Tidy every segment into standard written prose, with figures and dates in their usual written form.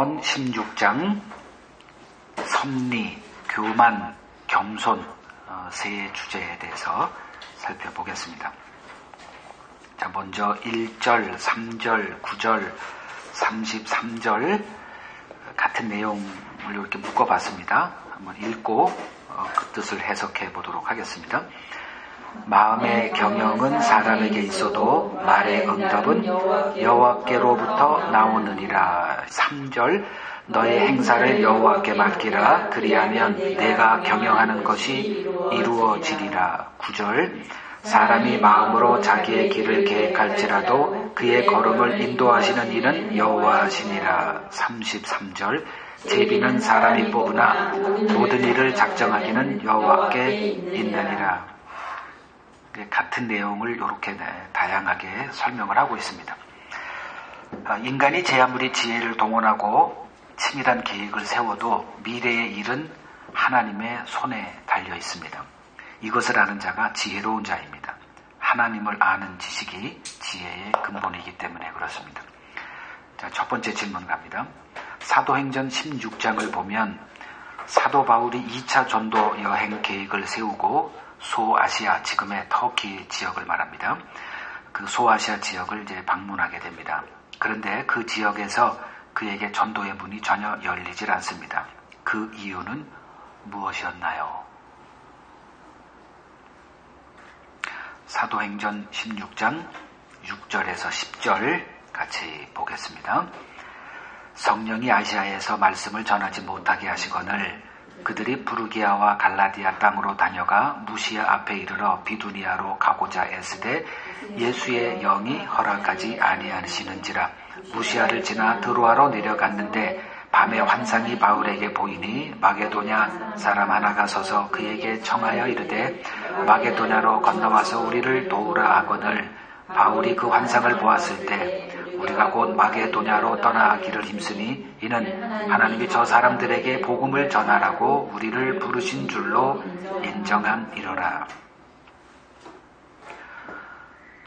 잠언 16장 섭리, 교만, 겸손 세 주제에 대해서 살펴보겠습니다. 자, 먼저 1절, 3절, 9절, 33절 같은 내용을 이렇게 묶어봤습니다. 한번 읽고 그 뜻을 해석해 보도록 하겠습니다. 마음의 경영은 사람에게 있어도 말의 응답은 여호와께로부터 나오느니라. 3절 너의 행사를 여호와께 맡기라. 그리하면 내가 경영하는 것이 이루어지리라. 9절 사람이 마음으로 자기의 길을 계획할지라도 그의 걸음을 인도하시는 이는 여호와시니라. 33절 제비는 사람이 뽑으나 모든 일을 작정하기는 여호와께 있느니라. 같은 내용을 이렇게 다양하게 설명을 하고 있습니다. 인간이 제 아무리 지혜를 동원하고 치밀한 계획을 세워도 미래의 일은 하나님의 손에 달려 있습니다. 이것을 아는 자가 지혜로운 자입니다. 하나님을 아는 지식이 지혜의 근본이기 때문에 그렇습니다. 자, 첫 번째 질문 갑니다. 사도행전 16장을 보면 사도 바울이 2차 전도 여행 계획을 세우고 소아시아, 지금의 터키 지역을 말합니다. 그 소아시아 지역을 이제 방문하게 됩니다. 그런데 그 지역에서 그에게 전도의 문이 전혀 열리질 않습니다. 그 이유는 무엇이었나요? 사도행전 16장 6절에서 10절 같이 보겠습니다. 성령이 아시아에서 말씀을 전하지 못하게 하시거늘 그들이 부르기아와 갈라디아 땅으로 다녀가 무시아 앞에 이르러 비두니아로 가고자 애쓰되 예수의 영이 허락하지 아니하시는지라. 무시아를 지나 드로아로 내려갔는데 밤에 환상이 바울에게 보이니 마게도냐 사람 하나가 서서 그에게 청하여 이르되 마게도냐로 건너와서 우리를 도우라 하거늘 바울이 그 환상을 보았을 때 우리가 곧 마게도냐로 떠나기를 힘쓰니 이는 하나님이 저 사람들에게 복음을 전하라고 우리를 부르신 줄로 인정함이로라.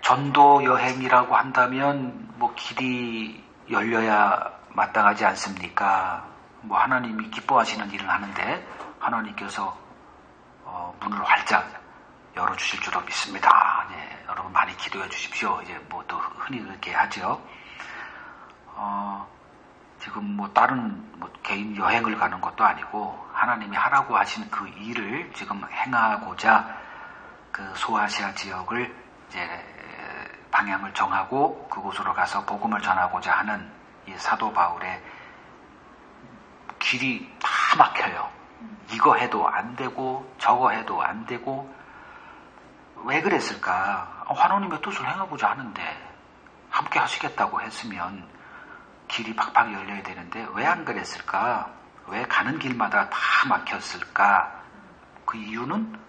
전도 여행이라고 한다면 길이 열려야 마땅하지 않습니까? 하나님이 기뻐하시는 일을 하는데 하나님께서 문을 활짝 열어주실 줄로 믿습니다. 네, 여러분 많이 기도해 주십시오. 이제 또 흔히 그렇게 하죠. 지금 다른 개인 여행을 가는 것도 아니고 하나님이 하라고 하신 그 일을 지금 행하고자 그 소아시아 지역을 이제 방향을 정하고 그곳으로 가서 복음을 전하고자 하는 이 사도 바울의 길이 다 막혀요. 이거 해도 안 되고 저거 해도 안 되고. 왜 그랬을까? 하나님의 뜻을 행하고자 하는데 함께 하시겠다고 했으면 길이 팍팍 열려야 되는데 왜 안 그랬을까? 왜 가는 길마다 다 막혔을까? 그 이유는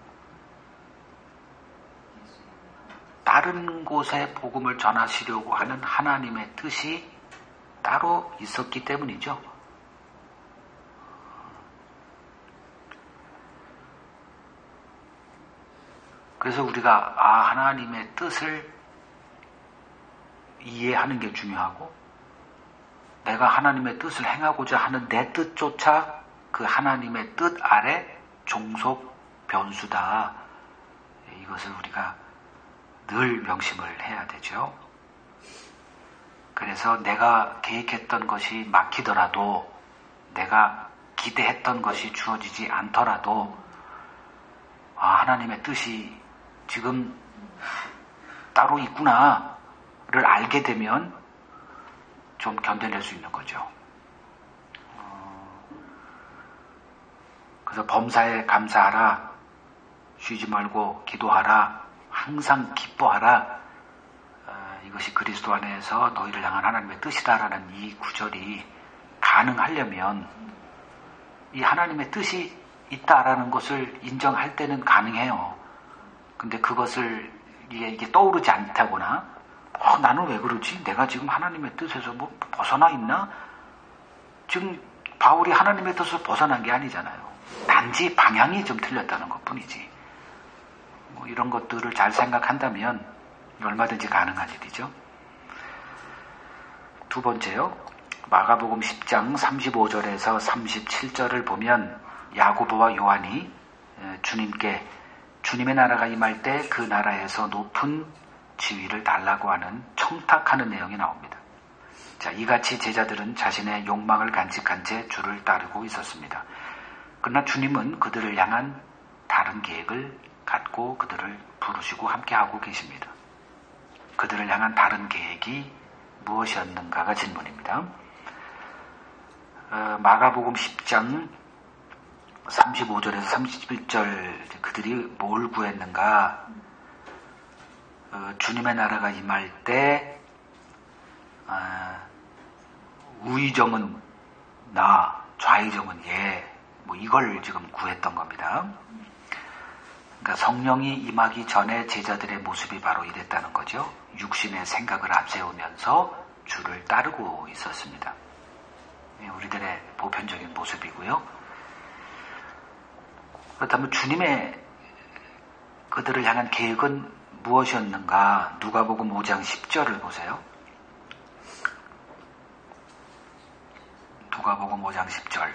다른 곳에 복음을 전하시려고 하는 하나님의 뜻이 따로 있었기 때문이죠. 그래서 우리가 하나님의 뜻을 이해하는 게 중요하고 내가 하나님의 뜻을 행하고자 하는 내 뜻조차 그 하나님의 뜻 아래 종속 변수다. 이것을 우리가 늘 명심을 해야 되죠. 그래서 내가 계획했던 것이 막히더라도 내가 기대했던 것이 주어지지 않더라도 하나님의 뜻이 지금 따로 있구나를 알게 되면 좀 견뎌낼 수 있는 거죠. 그래서 범사에 감사하라, 쉬지 말고 기도하라, 항상 기뻐하라. 이것이 그리스도 안에서 너희를 향한 하나님의 뜻이다라는 이 구절이 가능하려면 이 하나님의 뜻이 있다라는 것을 인정할 때는 가능해요. 근데 그것을 이게 떠오르지 않다거나 나는 왜 그러지? 내가 지금 하나님의 뜻에서 벗어나 있나? 지금 바울이 하나님의 뜻에서 벗어난 게 아니잖아요. 단지 방향이 좀 틀렸다는 것뿐이지. 이런 것들을 잘 생각한다면 얼마든지 가능한 일이죠. 두 번째요. 마가복음 10장 35절에서 37절을 보면 야고보와 요한이 주님께 주님의 나라가 임할 때 그 나라에서 높은 지위를 달라고 하는 청탁하는 내용이 나옵니다. 자, 이같이 제자들은 자신의 욕망을 간직한 채 주를 따르고 있었습니다. 그러나 주님은 그들을 향한 다른 계획을 갖고 그들을 부르시고 함께하고 계십니다. 그들을 향한 다른 계획이 무엇이었는가가 질문입니다. 마가복음 10장 35절에서 31절 그들이 뭘 구했는가? 주님의 나라가 임할 때 우의정은 나, 좌의정은 얘, 뭐 이걸 지금 구했던 겁니다. 그러니까 성령이 임하기 전에 제자들의 모습이 바로 이랬다는 거죠. 육신의 생각을 앞세우면서 주를 따르고 있었습니다. 우리들의 보편적인 모습이고요. 그렇다면 주님의 그들을 향한 계획은 무엇이었는가? 누가복음 5장 10절을 보세요. 누가복음 5장 10절.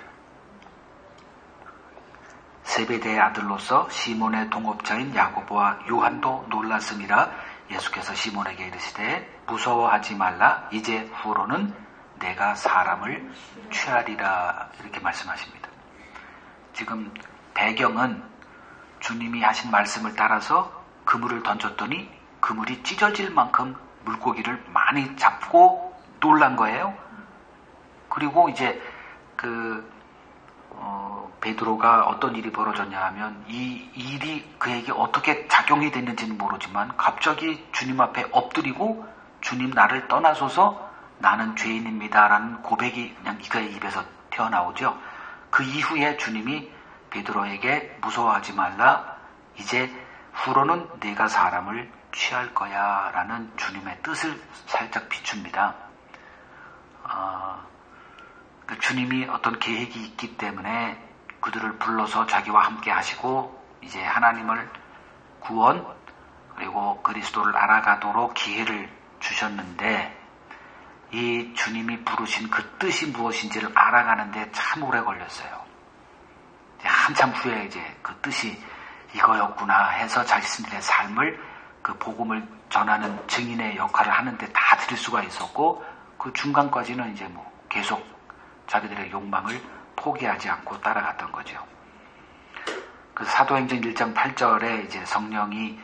세베대의 아들로서 시몬의 동업자인 야고보와 요한도 놀랐음이라. 예수께서 시몬에게 이르시되 무서워하지 말라. 이제 후로는 내가 사람을 취하리라. 이렇게 말씀하십니다. 지금 배경은 주님이 하신 말씀을 따라서 그물을 던졌더니 그물이 찢어질 만큼 물고기를 많이 잡고 놀란 거예요. 그리고 이제 베드로가 어떤 일이 벌어졌냐 하면 이 일이 그에게 어떻게 작용이 됐는지는 모르지만 갑자기 주님 앞에 엎드리고 주님 나를 떠나소서 나는 죄인입니다 라는 고백이 그냥 그의 입에서 튀어나오죠. 그 이후에 주님이 베드로에게 무서워하지 말라. 이제 후로는 네가 사람을 취할 거야 라는 주님의 뜻을 살짝 비춥니다. 주님이 어떤 계획이 있기 때문에 그들을 불러서 자기와 함께 하시고 이제 하나님을 구원 그리고 그리스도를 알아가도록 기회를 주셨는데 이 주님이 부르신 그 뜻이 무엇인지를 알아가는데 참 오래 걸렸어요. 한참 후에 이제 그 뜻이 이거였구나 해서 자신들의 삶을 그 복음을 전하는 증인의 역할을 하는데 다 드릴 수가 있었고 그 중간까지는 이제 뭐 계속 자기들의 욕망을 포기하지 않고 따라갔던 거죠. 그 사도행전 1장 8절에 이제 성령이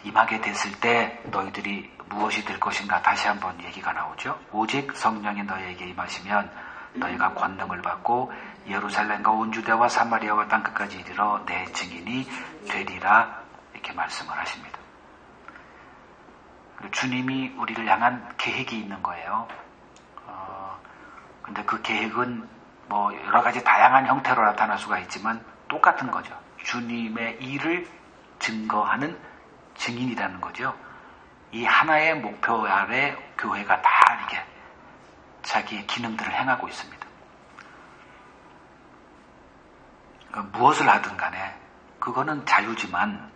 임하게 됐을 때 너희들이 무엇이 될 것인가 다시 한번 얘기가 나오죠. 오직 성령이 너희에게 임하시면 너희가 권능을 받고 예루살렘과 온 유대와 사마리아와 땅끝까지 이르러 내 증인이 되리라 이렇게 말씀을 하십니다. 주님이 우리를 향한 계획이 있는 거예요. 근데 그 계획은 뭐 여러 가지 다양한 형태로 나타날 수가 있지만 똑같은 거죠. 주님의 일을 증거하는 증인이라는 거죠. 이 하나의 목표 아래 교회가 다 이렇게 자기의 기능들을 행하고 있습니다. 그러니까 무엇을 하든 간에 그거는 자유지만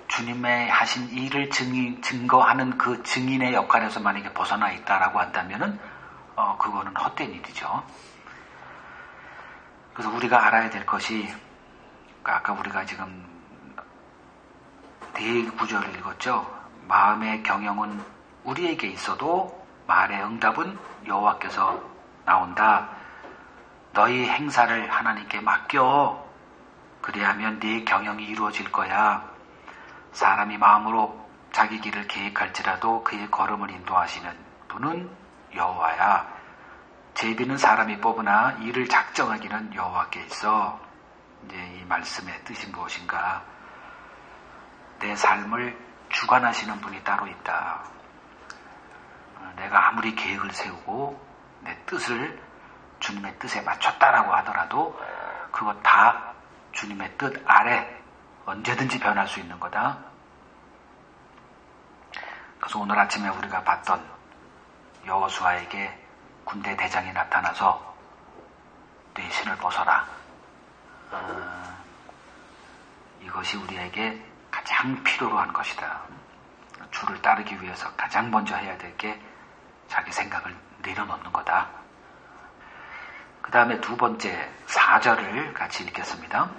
주님의 하신 일을 증거하는 그 증인의 역할에서 만약에 벗어나 있다라고 한다면은 그거는 헛된 일이죠. 그래서 우리가 알아야 될 것이 아까 우리가 지금 대구절을 읽었죠. 마음의 경영은 우리에게 있어도 말의 응답은 여호와께서 나온다. 너희 행사를 하나님께 맡겨. 그래야면 네 경영이 이루어질 거야. 사람이 마음으로 자기 길을 계획할지라도 그의 걸음을 인도하시는 분은 여호와야. 제비는 사람이 뽑으나 이를 작정하기는 여호와께 있어. 이제 이 말씀의 뜻이 무엇인가? 내 삶을 주관하시는 분이 따로 있다. 내가 아무리 계획을 세우고 내 뜻을 주님의 뜻에 맞췄다라고 하더라도 그것 다 주님의 뜻 아래 언제든지 변할 수 있는 거다. 그래서 오늘 아침에 우리가 봤던 여호수아에게 군대 대장이 나타나서 네 신을 벗어라. 이것이 우리에게 가장 필요로 한 것이다. 주를 따르기 위해서 가장 먼저 해야 될 게 자기 생각을 내려놓는 거다. 그 다음에 두 번째 4절을 같이 읽겠습니다.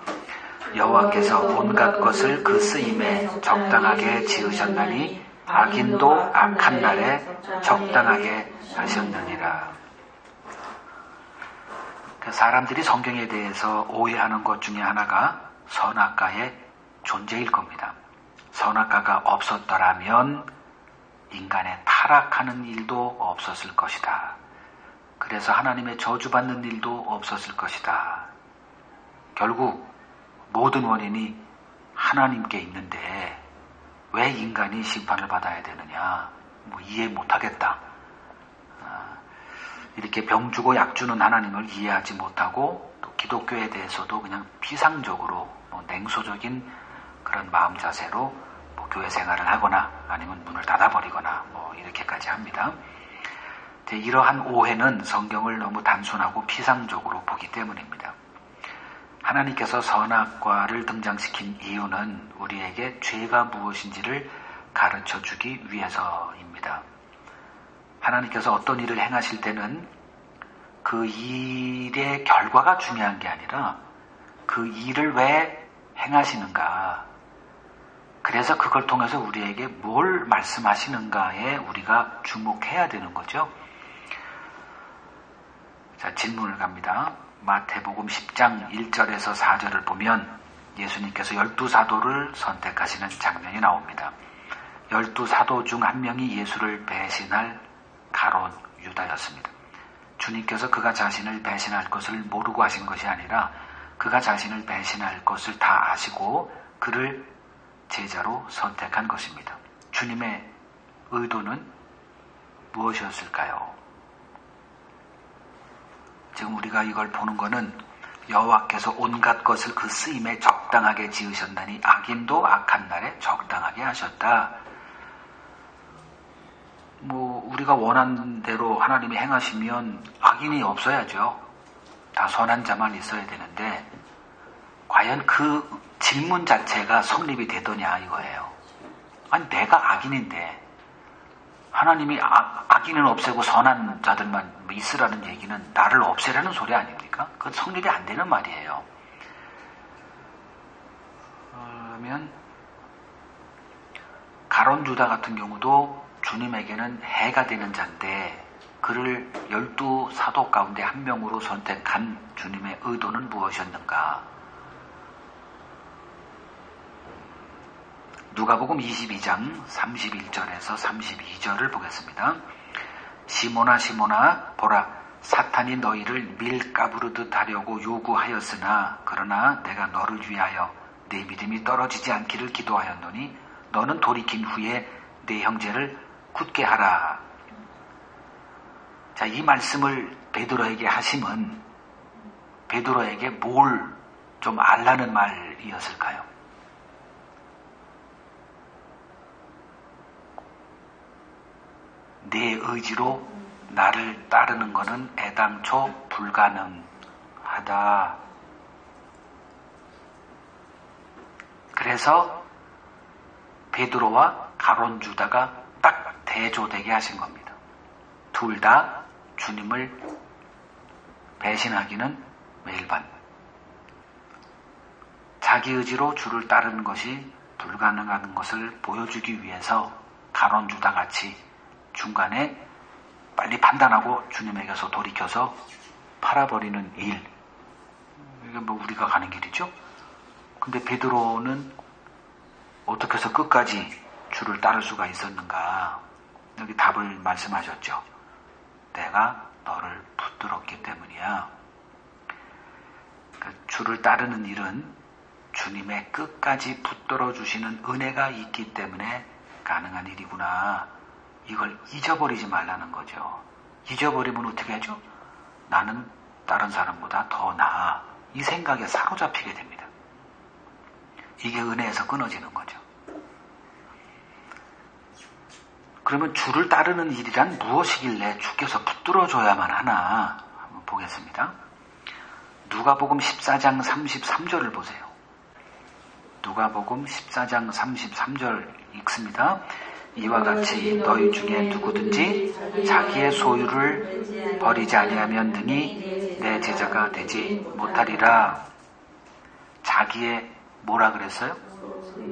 여호와께서 온갖 것을 그 쓰임에 적당하게 지으셨나니 악인도 악한 날에 적당하게 하셨느니라. 사람들이 성경에 대해서 오해하는 것 중에 하나가 선악과의 존재일 겁니다. 선악과가 없었더라면 인간의 타락하는 일도 없었을 것이다. 그래서 하나님의 저주받는 일도 없었을 것이다. 결국 모든 원인이 하나님께 있는데 왜 인간이 심판을 받아야 되느냐? 이해 못하겠다. 이렇게 병 주고 약 주는 하나님을 이해하지 못하고 또 기독교에 대해서도 그냥 피상적으로 냉소적인 그런 마음 자세로 교회 생활을 하거나 아니면 문을 닫아버리거나 이렇게까지 합니다. 이러한 오해는 성경을 너무 단순하고 피상적으로 보기 때문입니다. 하나님께서 선악과를 등장시킨 이유는 우리에게 죄가 무엇인지를 가르쳐 주기 위해서입니다. 하나님께서 어떤 일을 행하실 때는 그 일의 결과가 중요한 게 아니라 그 일을 왜 행하시는가, 그래서 그걸 통해서 우리에게 뭘 말씀하시는가에 우리가 주목해야 되는 거죠. 자, 질문을 갑니다. 마태복음 10장 1절에서 4절을 보면 예수님께서 12사도를 선택하시는 장면이 나옵니다. 12사도 중 한 명이 예수를 배신할 가룟 유다였습니다. 주님께서 그가 자신을 배신할 것을 모르고 하신 것이 아니라 그가 자신을 배신할 것을 다 아시고 그를 제자로 선택한 것입니다. 주님의 의도는 무엇이었을까요? 지금 우리가 이걸 보는 것은 여호와께서 온갖 것을 그 쓰임에 적당하게 지으셨나니 악인도 악한 날에 적당하게 하셨다. 우리가 원하는 대로 하나님이 행하시면 악인이 없어야죠. 다 선한 자만 있어야 되는데 과연 그 질문 자체가 성립이 되더냐 이거예요. 아니 내가 악인인데 하나님이 악인은 없애고 선한 자들만 있으라는 얘기는 나를 없애라는 소리 아닙니까? 그건 성립이 안 되는 말이에요. 그러면 가룟 유다 같은 경우도 주님에게는 해가 되는 자인데 그를 12사도 가운데 한 명으로 선택한 주님의 의도는 무엇이었는가? 누가복음 22장 31절에서 32절을 보겠습니다. 시몬아 시몬아 보라 사탄이 너희를 밀가부르듯 하려고 요구하였으나 그러나 내가 너를 위하여 내 믿음이 떨어지지 않기를 기도하였노니 너는 돌이킨 후에 내 형제를 굳게 하라. 자, 이 말씀을 베드로에게 하심은 베드로에게 뭘 좀 알라는 말이었을까요? 내 의지로 나를 따르는 것은 애당초 불가능하다. 그래서 베드로와 가룟 유다가 딱 대조되게 하신 겁니다. 둘 다 주님을 배신하기는 매일반. 자기 의지로 주를 따르는 것이 불가능한 것을 보여주기 위해서 가룟 유다 같이 중간에 빨리 판단하고 주님에게서 돌이켜서 팔아버리는 일. 이게 우리가 가는 길이죠. 근데 베드로는 어떻게 해서 끝까지 주를 따를 수가 있었는가? 여기 답을 말씀하셨죠. 내가 너를 붙들었기 때문이야. 주를 따르는 일은 주님의 끝까지 붙들어 주시는 은혜가 있기 때문에 가능한 일이구나. 이걸 잊어버리지 말라는 거죠. 잊어버리면 어떻게 하죠? 나는 다른 사람보다 더 나아. 이 생각에 사로잡히게 됩니다. 이게 은혜에서 끊어지는 거죠. 그러면 주를 따르는 일이란 무엇이길래 주께서 붙들어줘야만 하나 한번 보겠습니다. 누가복음 14장 33절을 보세요. 누가복음 14장 33절 읽습니다. 이와 같이 너희 중에 누구든지 자기의 소유를 버리지 아니하면 등이 내 제자가 되지 못하리라. 자기의 뭐라 그랬어요?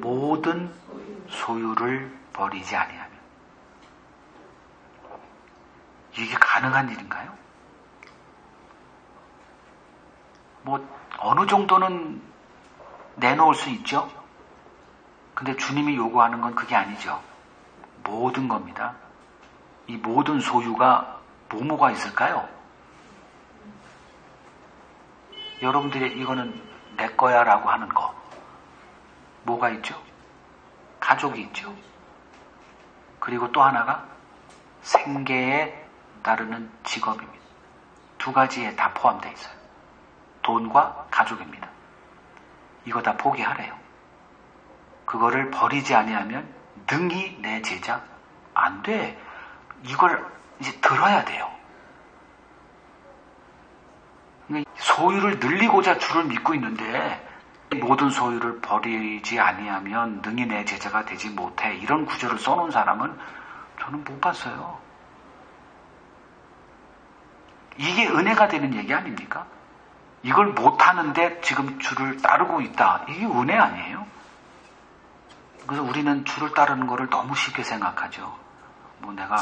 모든 소유를 버리지 아니하면. 이게 가능한 일인가요? 뭐 어느 정도는 내놓을 수 있죠. 근데 주님이 요구하는 건 그게 아니죠. 모든 겁니다. 이 모든 소유가 뭐가 있을까요? 여러분들이 이거는 내 거야 라고 하는 거 뭐가 있죠? 가족이 있죠. 그리고 또 하나가 생계에 따르는 직업입니다. 두 가지에 다 포함되어 있어요. 돈과 가족입니다. 이거 다 포기하래요. 그거를 버리지 아니하면 능히 내 제자 안 돼. 이걸 이제 들어야 돼요. 소유를 늘리고자 주를 믿고 있는데 모든 소유를 버리지 아니하면 능히 내 제자가 되지 못해. 이런 구절을 써놓은 사람은 저는 못 봤어요. 이게 은혜가 되는 얘기 아닙니까? 이걸 못하는데 지금 주를 따르고 있다. 이게 은혜 아니에요? 그래서 우리는 주를 따르는 거를 너무 쉽게 생각하죠. 내가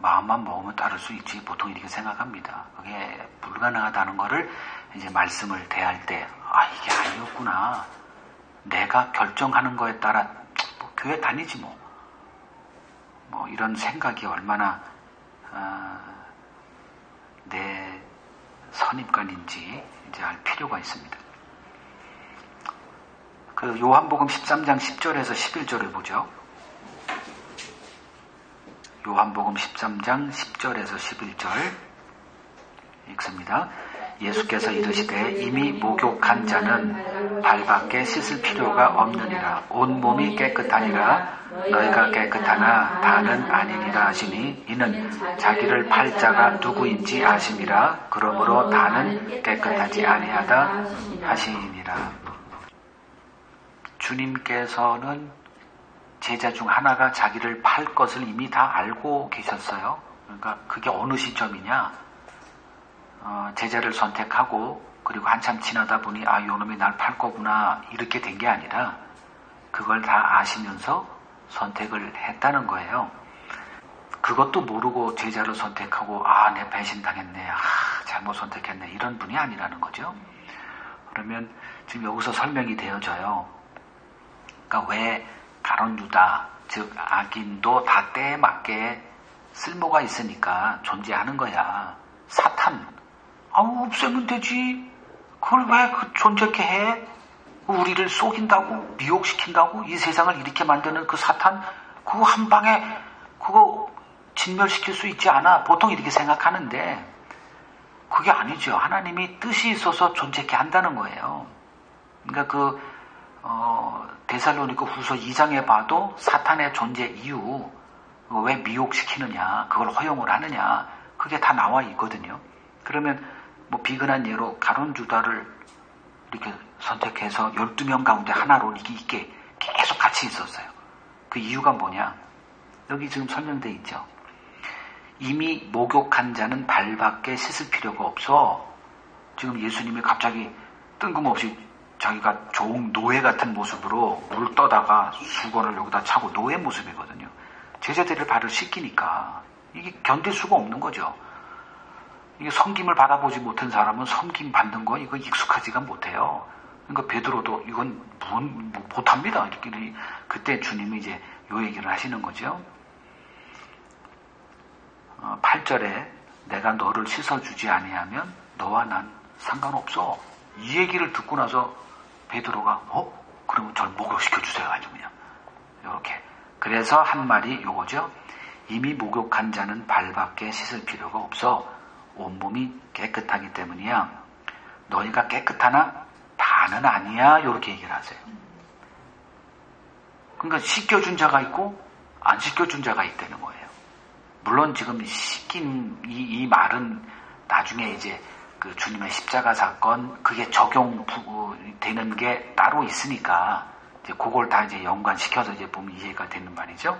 마음만 먹으면 따를 수 있지. 보통 이렇게 생각합니다. 그게 불가능하다는 거를 이제 말씀을 대할 때, 이게 아니었구나. 내가 결정하는 거에 따라 교회 다니지 이런 생각이 얼마나 내 선입관인지 이제 알 필요가 있습니다. 그 요한복음 13장 10절에서 11절을 보죠. 요한복음 13장 10절에서 11절 읽습니다. 예수께서 이르시되 이미 목욕한 자는 발밖에 씻을 필요가 없느니라. 온몸이 깨끗하니라. 너희가 깨끗하나 다는 아니니라 하시니 이는 자기를 팔 자가 누구인지 아심이라. 그러므로 다는 깨끗하지 아니하다 하시니라. 주님께서는 제자 중 하나가 자기를 팔 것을 이미 다 알고 계셨어요. 그러니까 그게 어느 시점이냐? 제자를 선택하고 그리고 한참 지나다 보니 요놈이 날 팔 거구나 이렇게 된 게 아니라 그걸 다 아시면서 선택을 했다는 거예요. 그것도 모르고 제자를 선택하고 내 배신당했네, 잘못 선택했네 이런 분이 아니라는 거죠. 그러면 지금 여기서 설명이 되어져요. 그러니까 왜 가룟 유다, 즉 악인도 다 때에 맞게 쓸모가 있으니까 존재하는 거야. 사탄, 없애면 되지. 그걸 왜 존재케 해? 우리를 속인다고, 미혹시킨다고, 이 세상을 이렇게 만드는 그 사탄, 그거 한 방에 그거 진멸시킬 수 있지 않아? 보통 이렇게 생각하는데 그게 아니죠. 하나님이 뜻이 있어서 존재케 한다는 거예요. 그러니까 데살로니가 후서 2장에 봐도 사탄의 존재 이유, 왜 미혹시키느냐, 그걸 허용을 하느냐, 그게 다 나와 있거든요. 그러면 비근한 예로 가룟 유다를 이렇게 선택해서 12명 가운데 하나로 이게 계속 같이 있었어요. 그 이유가 뭐냐? 여기 지금 설명되어 있죠. 이미 목욕한 자는 발밖에 씻을 필요가 없어. 지금 예수님이 갑자기 뜬금없이 자기가 종 노예 같은 모습으로 물 떠다가 수건을 여기다 차고 노예 모습이거든요. 제자들의 발을 씻기니까 이게 견딜 수가 없는 거죠. 이게 섬김을 받아보지 못한 사람은 섬김 받는 거 이거 익숙하지가 못해요. 그러니까 베드로도 이건 못합니다. 이렇게 그때 주님이 이제 요 얘기를 하시는 거죠. 8절에 내가 너를 씻어주지 아니하면 너와 난 상관없어. 이 얘기를 듣고 나서 베드로가 그러면 절 목욕시켜주세요. 아주 그냥 이렇게. 그래서 한 말이 요거죠. 이미 목욕한 자는 발밖에 씻을 필요가 없어. 온몸이 깨끗하기 때문이야. 너희가 깨끗하나 다는 아니야. 이렇게 얘기를 하세요. 그러니까 씻겨준 자가 있고 안 씻겨준 자가 있다는 거예요. 물론 지금 씻긴 이 말은 나중에 이제 그 주님의 십자가 사건 그게 적용되는 게 따로 있으니까 이제 그걸 다 이제 연관시켜서 이제 보면 이해가 되는 말이죠.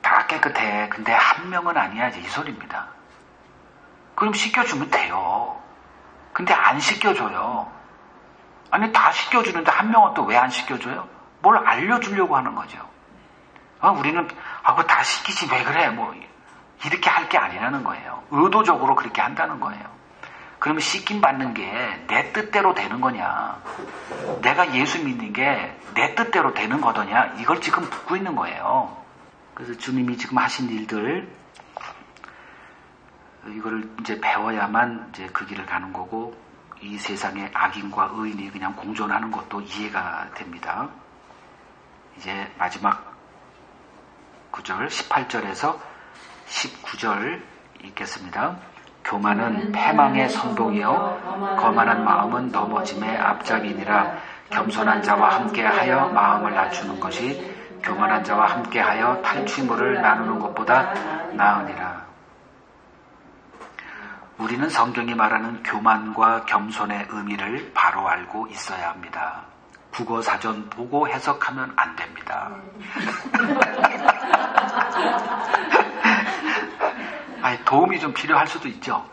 다 깨끗해. 근데 한 명은 아니야. 이제 이 소리입니다. 그럼 씻겨주면 돼요. 근데 안 씻겨줘요. 아니 다 씻겨주는데 한 명은 또 왜 안 씻겨줘요? 뭘 알려주려고 하는 거죠. 우리는 그거 다 씻기지 왜 그래 뭐 이렇게 할 게 아니라는 거예요. 의도적으로 그렇게 한다는 거예요. 그러면 씻김 받는 게 내 뜻대로 되는 거냐, 내가 예수 믿는 게 내 뜻대로 되는 거더냐, 이걸 지금 묻고 있는 거예요. 그래서 주님이 지금 하신 일들, 이거를 이제 배워야만 이제 그 길을 가는 거고, 이 세상에 악인과 의인이 그냥 공존하는 것도 이해가 됩니다. 이제 마지막 구절 18절에서 19절 읽겠습니다. 교만은 패망의 선봉이요 거만한 마음은 넘어짐의 앞잡이니라. 겸손한 자와 함께하여 마음을 낮추는 것이 교만한 자와 함께하여 탈취물을 나누는 것보다 나으니라. 우리는 성경이 말하는 교만과 겸손의 의미를 바로 알고 있어야 합니다. 국어사전 보고 해석하면 안 됩니다. 도움이 좀 필요할 수도 있죠.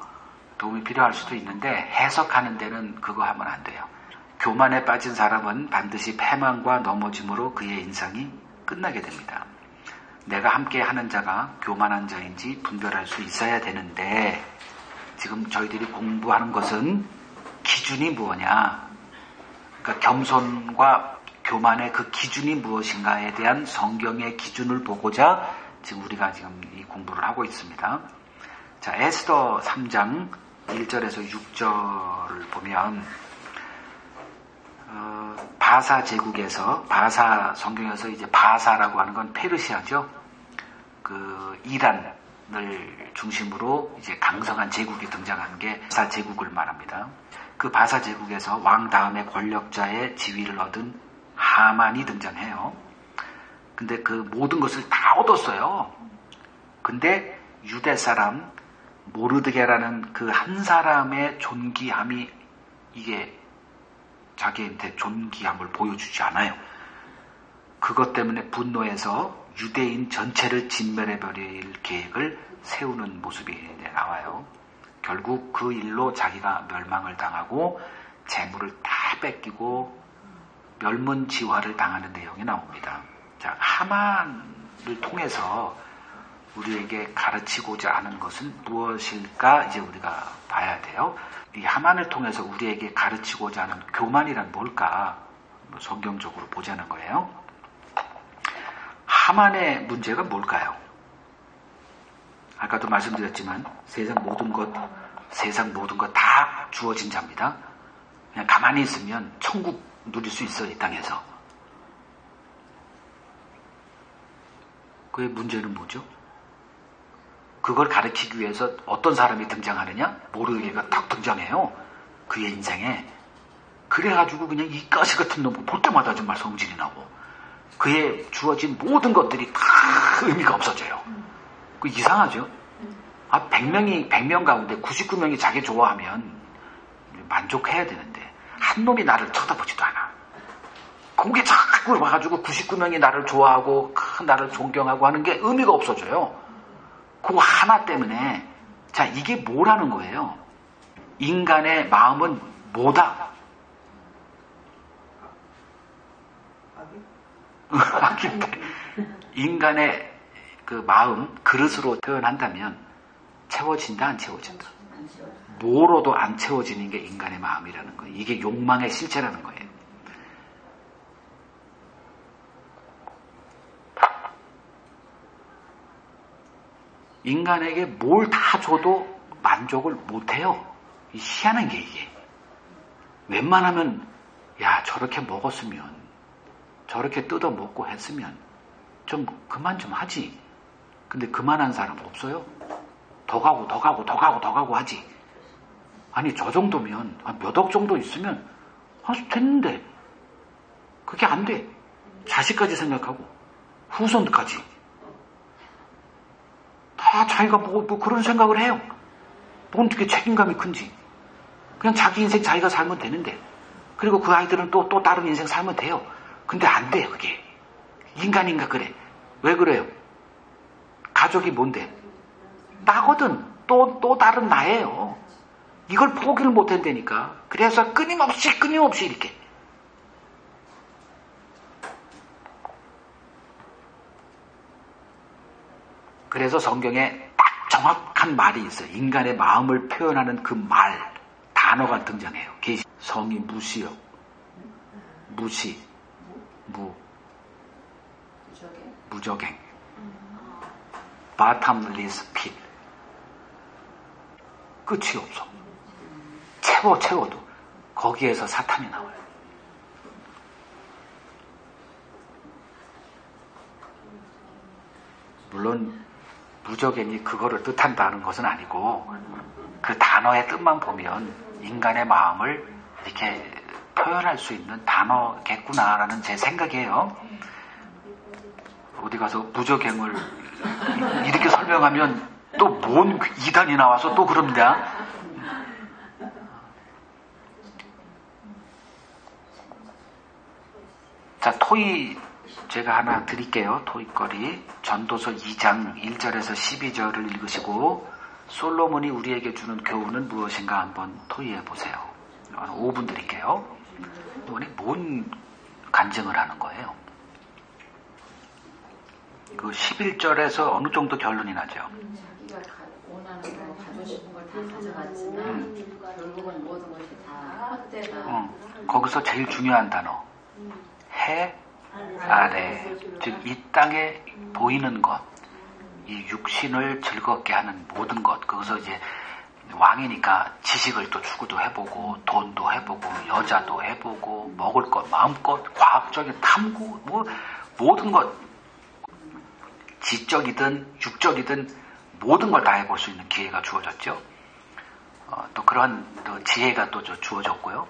도움이 필요할 수도 있는데 해석하는 데는 그거 하면 안 돼요. 교만에 빠진 사람은 반드시 패망과 넘어짐으로 그의 인생이 끝나게 됩니다. 내가 함께 하는 자가 교만한 자인지 분별할 수 있어야 되는데, 지금 저희들이 공부하는 것은 기준이 무엇냐, 그러니까 겸손과 교만의 그 기준이 무엇인가에 대한 성경의 기준을 보고자 지금 우리가 지금 이 공부를 하고 있습니다. 자, 에스더 3장 1절에서 6절을 보면 바사 제국에서, 바사 성경에서 이제 바사라고 하는 건 페르시아죠. 그 이란을 중심으로 이제 강성한 제국이 등장한 게 바사 제국을 말합니다. 그 바사 제국에서 왕 다음에 권력자의 지위를 얻은 하만이 등장해요. 근데 그 모든 것을 다 얻었어요. 근데 유대 사람 모르드게라는 그 한 사람의 존귀함이, 이게 자기한테 존귀함을 보여주지 않아요. 그것 때문에 분노해서 유대인 전체를 진멸해버릴 계획을 세우는 모습이 나와요. 결국 그 일로 자기가 멸망을 당하고 재물을 다 뺏기고 멸문지화를 당하는 내용이 나옵니다. 자, 하만을 통해서 우리에게 가르치고자 하는 것은 무엇일까 이제 우리가 봐야 돼요. 이 하만을 통해서 우리에게 가르치고자 하는 교만이란 뭘까 성경적으로 보자는 거예요. 하만의 문제가 뭘까요? 아까도 말씀드렸지만 세상 모든 것 다 주어진 자입니다. 그냥 가만히 있으면 천국 누릴 수 있어, 이 땅에서. 그의 문제는 뭐죠? 그걸 가르치기 위해서 어떤 사람이 등장하느냐? 모르게가 딱 등장해요. 그의 인생에. 그래가지고 그냥 이 가시 같은 놈 볼 때마다 정말 성질이 나고, 그의 주어진 모든 것들이 다 의미가 없어져요. 그 이상하죠? 100명 가운데 99명이 자기 좋아하면 만족해야 되는데, 한 놈이 나를 쳐다보지도 않아. 거기에 자꾸 와가지고 99명이 나를 좋아하고 나를 존경하고 하는 게 의미가 없어져요. 그거 하나 때문에. 자, 이게 뭐라는 거예요? 인간의 마음은 뭐다? 인간의 그 마음, 그릇으로 표현한다면 채워진다, 안 채워진다? 뭐로도 안 채워지는 게 인간의 마음이라는 거예요. 이게 욕망의 실체라는 거예요. 인간에게 뭘 다 줘도 만족을 못해요. 희한한 게 이게. 웬만하면 야, 저렇게 먹었으면, 저렇게 뜯어 먹고 했으면 좀 그만 좀 하지. 근데 그만한 사람 없어요? 더 가고 하지. 아니, 저 정도면 몇 억 정도 있으면 됐는데 그게 안 돼. 자식까지 생각하고 후손까지 다 자기가 뭐 그런 생각을 해요. 뭔 어떻게 책임감이 큰지. 그냥 자기 인생 자기가 살면 되는데, 그리고 그 아이들은 또 다른 인생 살면 돼요. 근데 안 돼요, 그게. 인간인가 그래. 왜 그래요? 가족이 뭔데? 나거든. 또 다른 나예요. 이걸 포기를 못한다니까. 그래서 끊임없이 이렇게. 그래서 성경에 딱 정확한 말이 있어요. 인간의 마음을 표현하는 그 말, 단어가 등장해요. 성이 무시요. 무시. 무적행. bottomless pit. 끝이 없어. 채워도 거기에서 사탄이 나와요. 물론 무적행이 그거를 뜻한다는 것은 아니고 그 단어의 뜻만 보면 인간의 마음을 이렇게 표현할 수 있는 단어겠구나라는 제 생각이에요. 어디 가서 무적행을 이렇게 설명하면 또 뭔 이단이 나와서 또 그럽니다. 자, 토익 제가 하나 드릴게요. 토익거리. 전도서 2장 1절에서 12절을 읽으시고 솔로몬이 우리에게 주는 교훈은 무엇인가 한번 토의해 보세요. 5분 드릴게요. 이번에 뭔 간증을 하는 거예요? 그 11절에서 어느 정도 결론이 나죠? 자기가 원하는 거 가지고 싶은 걸 다 가져갔지만 결국은 모든 것이 다 헛되다. 거기서 제일 중요한 단어. 해, 아래. 즉 이 땅에 보이는 것, 이 육신을 즐겁게 하는 모든 것. 거기서 이제 왕이니까 지식을 또 추구도 해보고 돈도 해보고 여자도 해보고 먹을 것 마음껏 과학적인 탐구 뭐 모든 것 지적이든 육적이든 모든 걸 다 해볼 수 있는 기회가 주어졌죠. 또 그런 또 지혜가 또 주어졌고요.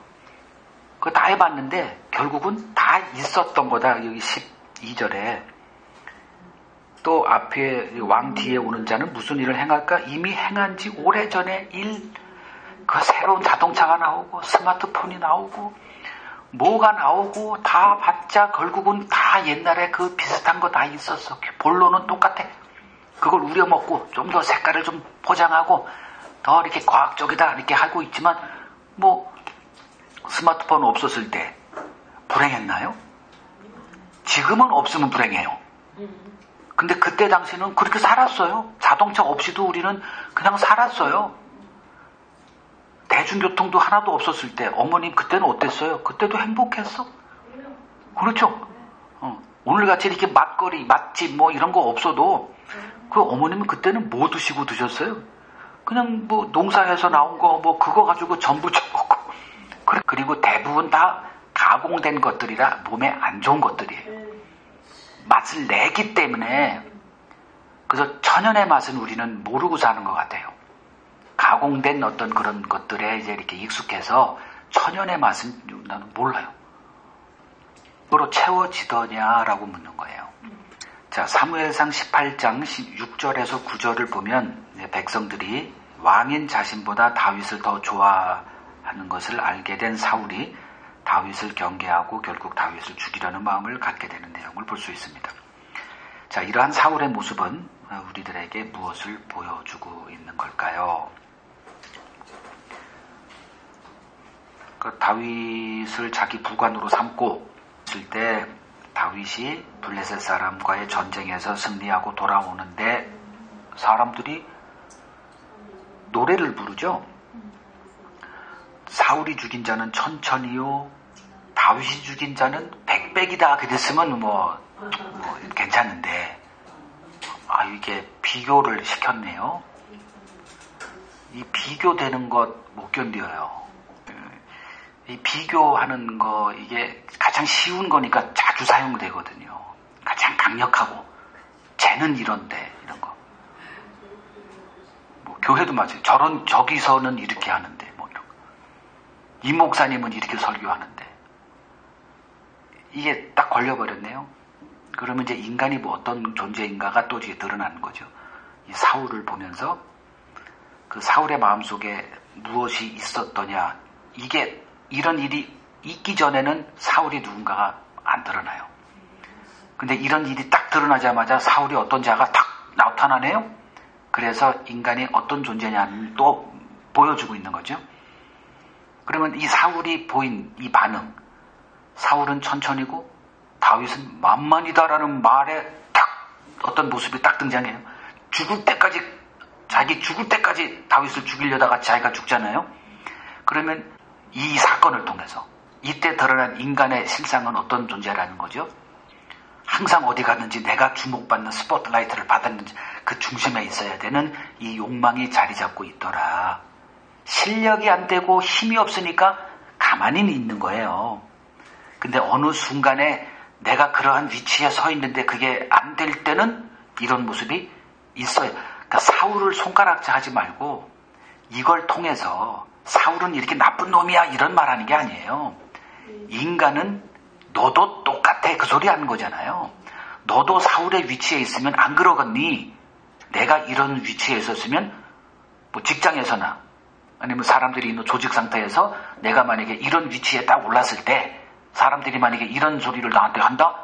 그거 다 해봤는데 결국은 다 있었던 거다. 여기 12절에 또 앞에 왕 뒤에 오는 자는 무슨 일을 행할까? 이미 행한 지 오래전에 그 새로운 자동차가 나오고 스마트폰이 나오고 뭐가 나오고 다 봤자 결국은 다 옛날에 그 비슷한 거 다 있었어. 본론은 똑같아. 그걸 우려먹고 좀 더 색깔을 좀 포장하고 더 이렇게 과학적이다 이렇게 하고 있지만 뭐 스마트폰 없었을 때 불행했나요? 지금은 없으면 불행해요. 근데 그때 당시는 그렇게 살았어요. 자동차 없이도 우리는 그냥 살았어요. 대중교통도 하나도 없었을 때 어머님 그때는 어땠어요? 그때도 행복했어? 그렇죠? 오늘같이 이렇게 맛거리, 맛집 뭐 이런 거 없어도 그 어머님은 그때는 뭐 드시고 드셨어요? 그냥 뭐 농사해서 나온 거 뭐 그거 가지고 전부쳐 먹고 그리고 대부분 다 가공된 것들이라 몸에 안 좋은 것들이에요. 맛을 내기 때문에 그래서 천연의 맛은 우리는 모르고 사는 것 같아요. 가공된 어떤 그런 것들에 이제 이렇게 익숙해서 천연의 맛은 나는 몰라요. 뭐로 채워지더냐라고 묻는 거예요. 자, 사무엘상 18장 6절에서 9절을 보면 백성들이 왕인 자신보다 다윗을 더 좋아하는 것을 알게 된 사울이 다윗을 경계하고 결국 다윗을 죽이려는 마음을 갖게 되는 내용을 볼 수 있습니다. 자, 이러한 사울의 모습은 우리들에게 무엇을 보여주고 있는 걸까요? 그 다윗을 자기 부관으로 삼고 있을 때 다윗이 블레셋 사람과의 전쟁에서 승리하고 돌아오는데 사람들이 노래를 부르죠. 사울이 죽인 자는 천천히요, 다윗이 죽인 자는 백백이다. 그랬으면 뭐 괜찮은데 이게 비교를 시켰네요. 이 비교되는 것 못 견뎌요. 이 비교하는 거 이게 가장 쉬운 거니까 자주 사용되거든요. 가장 강력하고 쟤는 이런데 이런 거. 뭐 교회도 마찬가지. 저기서는 이렇게 하는데 뭐 이런 거. 이 목사님은 이렇게 설교하는데 이게 딱 걸려버렸네요. 그러면 이제 인간이 뭐 어떤 존재인가가 또 이제 드러나는 거죠. 이 사울을 보면서 그 사울의 마음속에 무엇이 있었더냐. 이게 이런 일이 있기 전에는 사울이 누군가가 안 드러나요. 근데 이런 일이 딱 드러나자마자 사울이 어떤 자가 딱 나타나네요. 그래서 인간이 어떤 존재냐는 또 보여주고 있는 거죠. 그러면 이 사울이 보인 이 반응, 사울은 천천히고 다윗은 만만이다라는 말에 딱 어떤 모습이 딱 등장해요. 죽을 때까지, 자기 죽을 때까지 다윗을 죽이려다가 자기가 죽잖아요. 그러면 이 사건을 통해서 이때 드러난 인간의 실상은 어떤 존재라는 거죠. 항상 어디 갔는지 내가 주목받는 스포트라이트를 받았는지 그 중심에 있어야 되는 이 욕망이 자리 잡고 있더라. 실력이 안 되고 힘이 없으니까 가만히 있는 거예요. 근데 어느 순간에 내가 그러한 위치에 서 있는데 그게 안 될 때는 이런 모습이 있어요. 그러니까 사울을 손가락질 하지 말고 이걸 통해서 사울은 이렇게 나쁜 놈이야 이런 말하는 게 아니에요. 인간은 너도 똑같아 그 소리 하는 거잖아요. 너도 사울의 위치에 있으면 안 그러겠니? 내가 이런 위치에 있었으면 뭐 직장에서나 아니면 사람들이 있는 조직 상태에서 내가 만약에 이런 위치에 딱 올랐을 때 사람들이 만약에 이런 소리를 나한테 한다?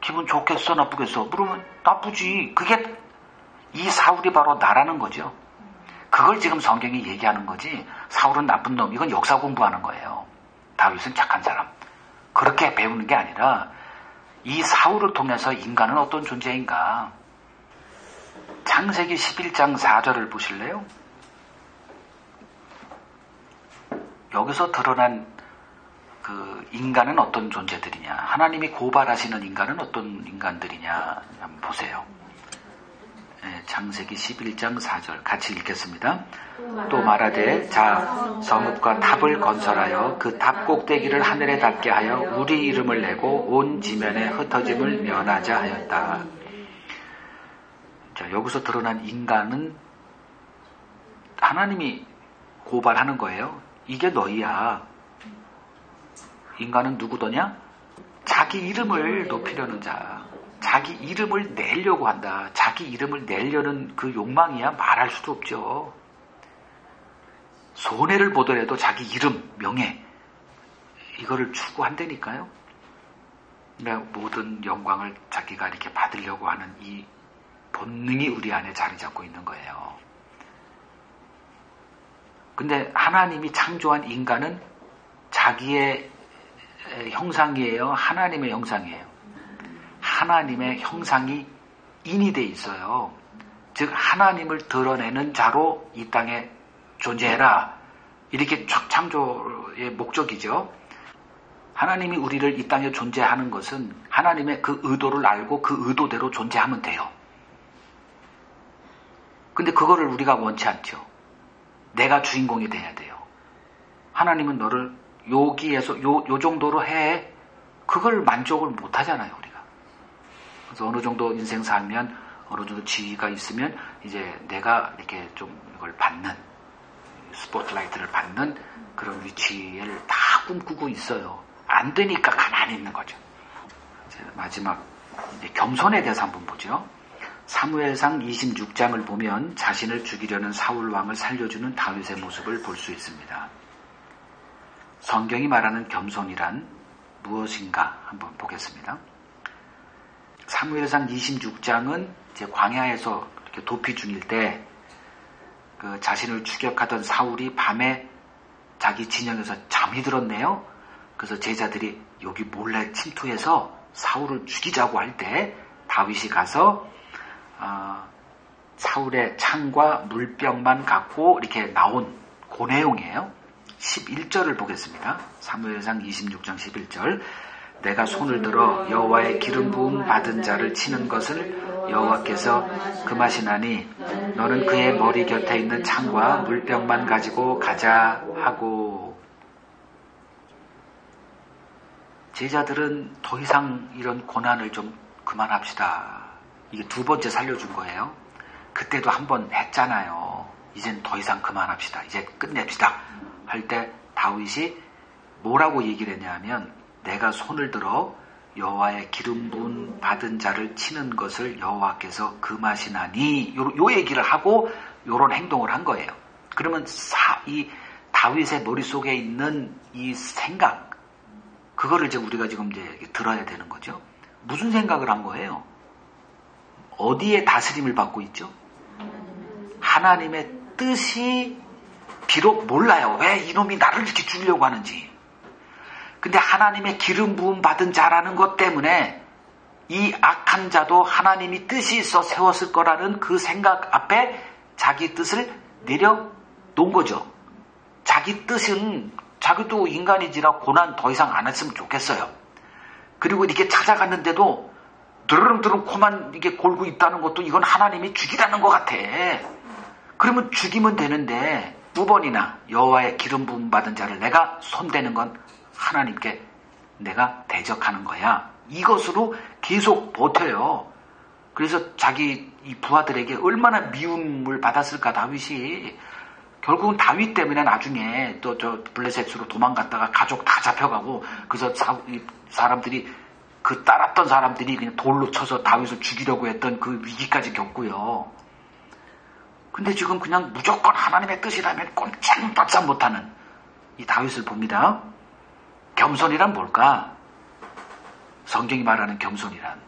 기분 좋겠어 나쁘겠어? 물으면 나쁘지. 그게 이 사울이 바로 나라는 거죠. 그걸 지금 성경이 얘기하는 거지. 사울은 나쁜 놈, 이건 역사 공부하는 거예요. 다윗은 착한 사람. 그렇게 배우는 게 아니라 이 사울을 통해서 인간은 어떤 존재인가. 창세기 11장 4절을 보실래요? 여기서 드러난 그 인간은 어떤 존재들이냐, 하나님이 고발하시는 인간은 어떤 인간들이냐 한번 보세요. 네, 창세기 11장 4절 같이 읽겠습니다. 또 말하되 자 성읍과 탑을 건설하여 그 탑 꼭대기를 하늘에 닿게 하여 우리 이름을 내고 온 지면에 흩어짐을 면하자 하였다. 자, 여기서 드러난 인간은 하나님이 고발하는 거예요. 이게 너희야. 인간은 누구더냐? 자기 이름을 높이려는 자. 자기 이름을 내려고 한다. 자기 이름을 내려는 그 욕망이야 말할 수도 없죠. 손해를 보더라도 자기 이름, 명예 이거를 추구한다니까요. 그러니까 모든 영광을 자기가 이렇게 받으려고 하는 이 본능이 우리 안에 자리 잡고 있는 거예요. 근데 하나님이 창조한 인간은 자기의 형상이에요? 하나님의 형상이에요? 하나님의 형상이 인이 돼 있어요. 즉 하나님을 드러내는 자로 이 땅에 존재해라. 이렇게 창조의 목적이죠. 하나님이 우리를 이 땅에 존재하는 것은 하나님의 그 의도를 알고 그 의도대로 존재하면 돼요. 근데 그거를 우리가 원치 않죠. 내가 주인공이 돼야 돼요. 하나님은 너를 여기에서 요 정도로 해. 그걸 만족을 못 하잖아요, 우리가. 그래서 어느 정도 인생 살면, 어느 정도 지위가 있으면, 이제 내가 이렇게 좀 이걸 받는, 스포트라이트를 받는 그런 위치를 다 꿈꾸고 있어요. 안 되니까 가만히 있는 거죠. 이제 마지막, 이제 겸손에 대해서 한번 보죠. 사무엘상 26장을 보면 자신을 죽이려는 사울 왕을 살려주는 다윗의 모습을 볼 수 있습니다. 성경이 말하는 겸손이란 무엇인가 한번 보겠습니다. 사무엘상 26장은 이제 광야에서 이렇게 도피 중일 때 그 자신을 추격하던 사울이 밤에 자기 진영에서 잠이 들었네요. 그래서 제자들이 여기 몰래 침투해서 사울을 죽이자고 할 때 다윗이 가서 사울의 창과 물병만 갖고 이렇게 나온 그 내용이에요. 11절을 보겠습니다. 사무엘상 26장 11절. 내가 손을 들어 여호와의 기름 부음 받은 자를 치는 것을 여호와께서 금하시나니 너는 그의 머리 곁에 있는 창과 물병만 가지고 가자 하고. 제자들은 더 이상 이런 고난을 좀 그만합시다. 이게 두 번째 살려준 거예요. 그때도 한 번 했잖아요. 이젠 더 이상 그만합시다. 이제 끝냅시다. 할 때 다윗이 뭐라고 얘기를 했냐면 내가 손을 들어 여호와의 기름 부음 받은 자를 치는 것을 여호와께서 금하시나니 요 얘기를 하고 요런 행동을 한 거예요. 그러면 이 다윗의 머릿속에 있는 이 생각 그거를 이제 우리가 지금 이제 들어야 되는 거죠. 무슨 생각을 한 거예요? 어디에 다스림을 받고 있죠? 하나님의 뜻이 비록 몰라요. 왜 이놈이 나를 이렇게 죽이려고 하는지. 근데 하나님의 기름 부음 받은 자라는 것 때문에 이 악한 자도 하나님이 뜻이 있어 세웠을 거라는 그 생각 앞에 자기 뜻을 내려놓은 거죠. 자기 뜻은 자기도 인간이지라 고난 더 이상 안 했으면 좋겠어요. 그리고 이렇게 찾아갔는데도 드르릉드르릉 코만 이게 골고 있다는 것도 이건 하나님이 죽이라는 것 같아. 그러면 죽이면 되는데 2번이나 여호와의 기름 부음 받은 자를 내가 손대는 건 하나님께 내가 대적하는 거야. 이것으로 계속 버텨요. 그래서 자기 이 부하들에게 얼마나 미움을 받았을까 다윗이. 결국은 다윗 때문에 나중에 또 저 블레셋으로 도망갔다가 가족 다 잡혀가고 그래서 사람들이 그 따랐던 사람들이 그냥 돌로 쳐서 다윗을 죽이려고 했던 그 위기까지 겪고요. 근데 지금 그냥 무조건 하나님의 뜻이라면 꼼짝박짝 못하는 이 다윗을 봅니다. 겸손이란 뭘까? 성경이 말하는 겸손이란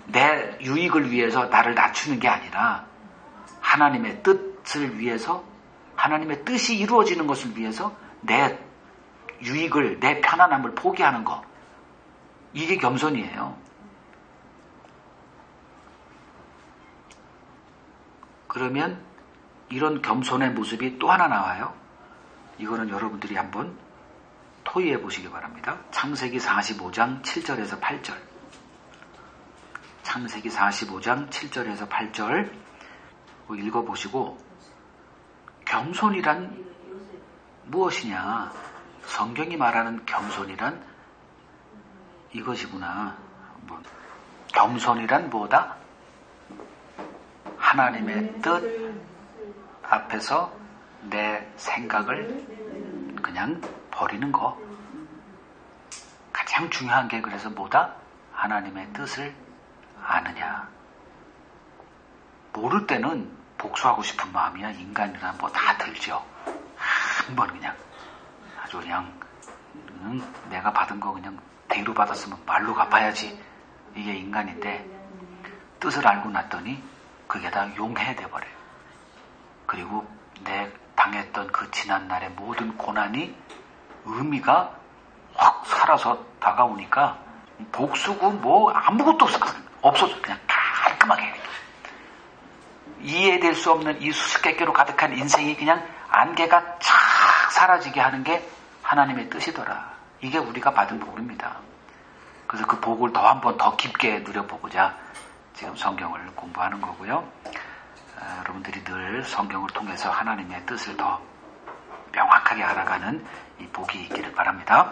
내 유익을 위해서 나를 낮추는 게 아니라 하나님의 뜻을 위해서 하나님의 뜻이 이루어지는 것을 위해서 내 유익을 내 편안함을 포기하는 것. 이게 겸손이에요. 그러면 이런 겸손의 모습이 또 하나 나와요. 이거는 여러분들이 한번 토의해 보시기 바랍니다. 창세기 45장 7절에서 8절. 창세기 45장 7절에서 8절 읽어보시고 겸손이란 무엇이냐? 성경이 말하는 겸손이란 이것이구나. 겸손이란 뭐다? 하나님의 뜻 앞에서 내 생각을 그냥 버리는 거. 가장 중요한 게 그래서 뭐다? 하나님의 뜻을 아느냐. 모를 때는 복수하고 싶은 마음이야. 인간이란 뭐 다 들죠. 한번 그냥 아주 그냥 내가 받은 거 그냥 대로 받았으면 말로 갚아야지. 이게 인간인데 뜻을 알고 났더니 그게 다 용해돼 버려요. 그리고 내 당했던 그 지난날의 모든 고난이 의미가 확 살아서 다가오니까 복수고 뭐 아무것도 없어서 그냥 깔끔하게 이해될 수 없는 이 수수께끼로 가득한 인생이 그냥 안개가 착 사라지게 하는 게 하나님의 뜻이더라. 이게 우리가 받은 복입니다. 그래서 그 복을 더 한 번 더 깊게 누려보고자 지금 성경을 공부하는 거고요. 여러분들이 늘 성경을 통해서 하나님의 뜻을 더 명확하게 알아가는 이 복이 있기를 바랍니다.